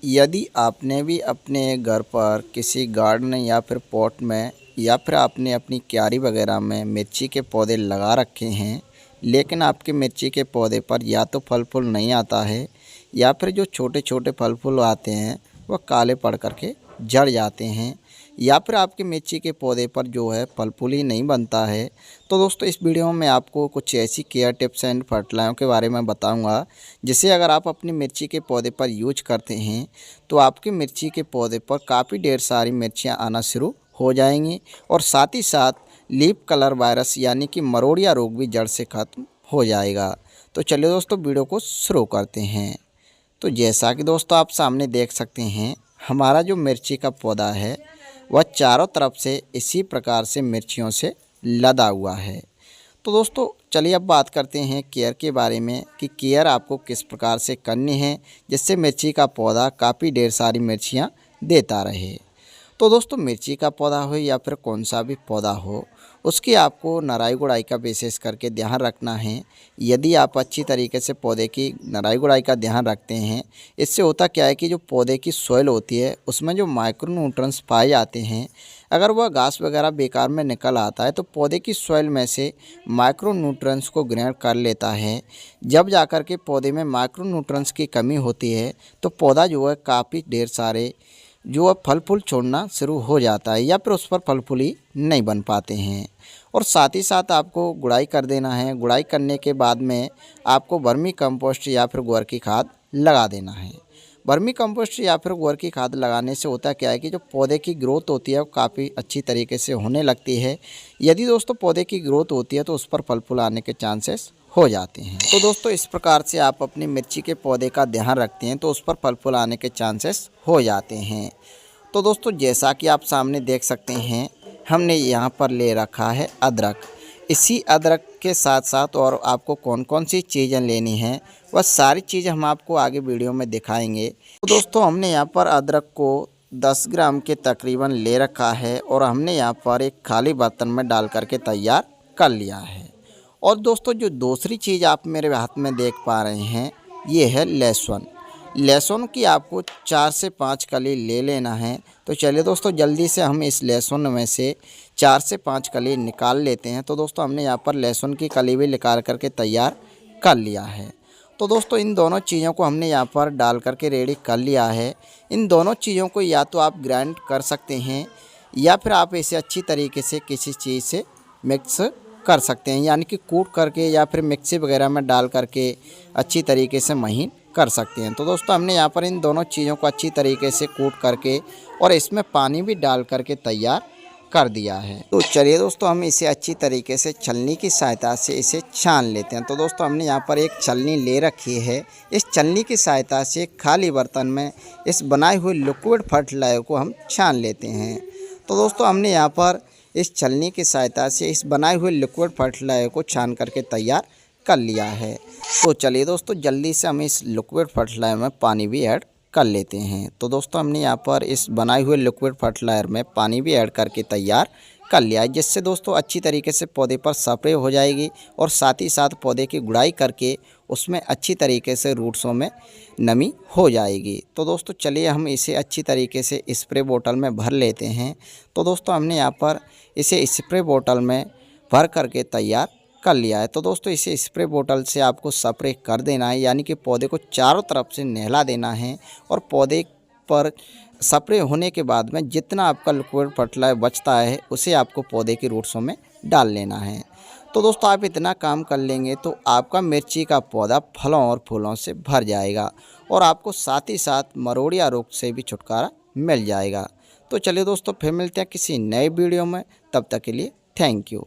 यदि आपने भी अपने घर पर किसी गार्डन या फिर पॉट में या फिर आपने अपनी क्यारी वगैरह में मिर्ची के पौधे लगा रखे हैं, लेकिन आपके मिर्ची के पौधे पर या तो फल फूल नहीं आता है या फिर जो छोटे छोटे फल फूल आते हैं वह काले पड़ करके झड़ जाते हैं, या फिर आपके मिर्ची के पौधे पर जो है फल फूल ही नहीं बनता है, तो दोस्तों इस वीडियो में मैं आपको कुछ ऐसी केयर टिप्स एंड फर्टिलाइजरों के बारे में बताऊंगा जिसे अगर आप अपनी मिर्ची के पौधे पर यूज करते हैं तो आपके मिर्ची के पौधे पर काफ़ी ढेर सारी मिर्चियां आना शुरू हो जाएंगी और साथ ही साथ लीफ कलर वायरस यानी कि मरोड़िया रोग भी जड़ से ख़त्म हो जाएगा। तो चलिए दोस्तों वीडियो को शुरू करते हैं। तो जैसा कि दोस्तों आप सामने देख सकते हैं, हमारा जो मिर्ची का पौधा है वह चारों तरफ से इसी प्रकार से मिर्चियों से लदा हुआ है। तो दोस्तों चलिए अब बात करते हैं केयर के बारे में कि केयर आपको किस प्रकार से करनी है जिससे मिर्ची का पौधा काफ़ी ढेर सारी मिर्चियाँ देता रहे। तो दोस्तों मिर्ची का पौधा हो या फिर कौन सा भी पौधा हो, उसकी आपको नराई गुड़ाई का विशेष करके ध्यान रखना है। यदि आप अच्छी तरीके से पौधे की नराई गुड़ाई का ध्यान रखते हैं, इससे होता क्या है कि जो पौधे की सॉइल होती है उसमें जो माइक्रो न्यूट्रिएंट्स पाए जाते हैं, अगर वह घास वगैरह बेकार में निकल आता है तो पौधे की सॉइल में से माइक्रो न्यूट्रिएंट्स को ग्रहण कर लेता है। जब जाकर के पौधे में माइक्रो न्यूट्रिएंट्स की कमी होती है तो पौधा जो है काफ़ी ढेर सारे जो अब फल फूल छोड़ना शुरू हो जाता है या फिर उस पर फल फूल ही नहीं बन पाते हैं। और साथ ही साथ आपको गुड़ाई कर देना है। गुड़ाई करने के बाद में आपको वर्मी कंपोस्ट या फिर गोबर की खाद लगा देना है। वर्मी कंपोस्ट या फिर गोबर की खाद लगाने से होता क्या है कि जो पौधे की ग्रोथ होती है वो काफ़ी अच्छी तरीके से होने लगती है। यदि दोस्तों पौधे की ग्रोथ होती है तो उस पर फल फूल आने के चांसेस हो जाते हैं। तो दोस्तों इस प्रकार से आप अपनी मिर्ची के पौधे का ध्यान रखते हैं तो उस पर फल फूल आने के चांसेस हो जाते हैं। तो दोस्तों जैसा कि आप सामने देख सकते हैं, हमने यहाँ पर ले रखा है अदरक। इसी अदरक के साथ साथ और आपको कौन कौन सी चीज़ें लेनी हैं वह सारी चीज़ें हम आपको आगे वीडियो में दिखाएंगे। तो दोस्तों हमने यहाँ पर अदरक को 10 ग्राम के तकरीबन ले रखा है और हमने यहाँ पर एक खाली बर्तन में डाल करके तैयार कर लिया है। और दोस्तों जो दूसरी चीज़ आप मेरे हाथ में देख पा रहे हैं ये है लहसुन। लहसुन की आपको 4 से 5 कली ले लेना है। तो चलिए दोस्तों जल्दी से हम इस लहसुन में से 4 से 5 कली निकाल लेते हैं। तो दोस्तों हमने यहाँ पर लहसुन की कली भी निकाल करके तैयार कर लिया है। तो दोस्तों इन दोनों चीज़ों को हमने यहाँ पर डाल करके रेडी कर लिया है। इन दोनों चीज़ों को या तो आप ग्राइंड कर सकते हैं या फिर आप इसे अच्छी तरीके से किसी चीज़ से मिक्स कर सकते हैं, यानी कि कूट करके या फिर मिक्सी वगैरह में डाल करके अच्छी तरीके से महीन कर सकते हैं। तो दोस्तों हमने यहाँ पर इन दोनों चीज़ों को अच्छी तरीके से कूट करके और इसमें पानी भी डाल करके तैयार कर दिया है। तो चलिए दोस्तों हम इसे अच्छी तरीके से छलनी की सहायता से इसे छान लेते हैं। तो दोस्तों हमने यहाँ पर एक छलनी ले रखी है। इस छलनी की सहायता से खाली बर्तन में इस बनाए हुए लिक्विड फर्टिलाइजर को हम छान लेते हैं। तो दोस्तों हमने यहाँ पर इस छलनी की सहायता से इस बनाए हुए लिक्विड फर्टिलाइजर को छान करके तैयार कर लिया है। तो चलिए दोस्तों जल्दी से हम इस लिक्विड फर्टिलाइजर में पानी भी ऐड कर लेते हैं। तो दोस्तों हमने यहाँ पर इस बनाए हुए लिक्विड फर्टिलाइजर में पानी भी ऐड करके तैयार कर लिया है, जिससे दोस्तों अच्छी तरीके से पौधे पर स्प्रे हो जाएगी और साथ ही साथ पौधे की गुड़ाई करके उसमें अच्छी तरीके से रूट्सों में नमी हो जाएगी। तो दोस्तों चलिए हम इसे अच्छी तरीके से स्प्रे बोतल में भर लेते हैं। तो दोस्तों हमने यहाँ पर इसे स्प्रे बोतल में भर करके तैयार कर लिया है। तो दोस्तों इसे स्प्रे बोतल से आपको स्प्रे कर देना है, यानी कि पौधे को चारों तरफ से नहला देना है और पौधे पर स्प्रे होने के बाद में जितना आपका लिक्विड फर्टिलाइजर बचता है उसे आपको पौधे की रूट्सों में डाल लेना है। तो दोस्तों आप इतना काम कर लेंगे तो आपका मिर्ची का पौधा फलों और फूलों से भर जाएगा और आपको साथ ही साथ मरोड़िया रोग से भी छुटकारा मिल जाएगा। तो चलिए दोस्तों फिर मिलते हैं किसी नए वीडियो में, तब तक के लिए थैंक यू।